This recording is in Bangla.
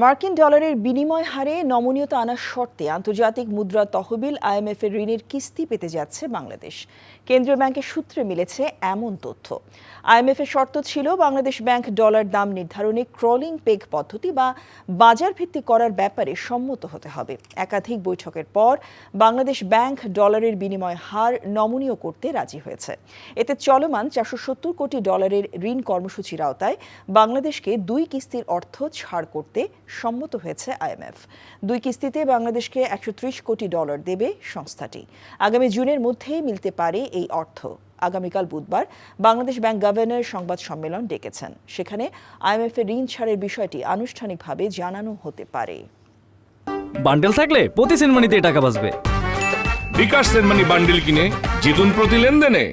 মার্কিন ডলারের বিনিময় হারে নমনীয়তা আনার শর্তে আন্তর্জাতিক মুদ্রা তহবিল আইএমএফ এর ঋণের কিস্তি পেতে যাচ্ছে বাংলাদেশ। কেন্দ্রীয় ব্যাংকের সূত্রে মিলেছে এমন তথ্য। আইএমএফ এর শর্ত ছিল বাংলাদেশ ব্যাংক ডলার দাম নির্ধারণে ক্রলিং পেগ পদ্ধতি বা বাজার ভিত্তিক করার ব্যাপারে সম্মত হতে হবে। একাধিক বৈঠকের পর বাংলাদেশ ব্যাংক ডলারের বিনিময় হার নমনীয় করতে রাজি হয়েছে। এতে চলমান 470 কোটি ডলারের ঋণ কর্মসূচির আওতায় বাংলাদেশকে 2 কিস্তির অর্থ ছাড় করতে সম্মত হয়েছে আইএমএফ। 2 কিস্তিতে বাংলাদেশকে 130 কোটি ডলার দেবে সংস্থাটি। আগামী জুনের মধ্যেই মিলতে পারে এই অর্থ। আগামীকাল বুধবার বাংলাদেশ ব্যাংক গভর্নর সংবাদ সম্মেলন ডেকেছেন। সেখানে আইএমএফ এর ঋণ ছাড়ের বিষয়টি আনুষ্ঠানিকভাবে জানানো হতে পারে। বান্ডেল থাকলে প্রতি সেনমানিতে টাকা বাঁচবে। বিকাশ সেনমানি বান্ডেল কিনে জিতুন প্রতি লেনদেনে।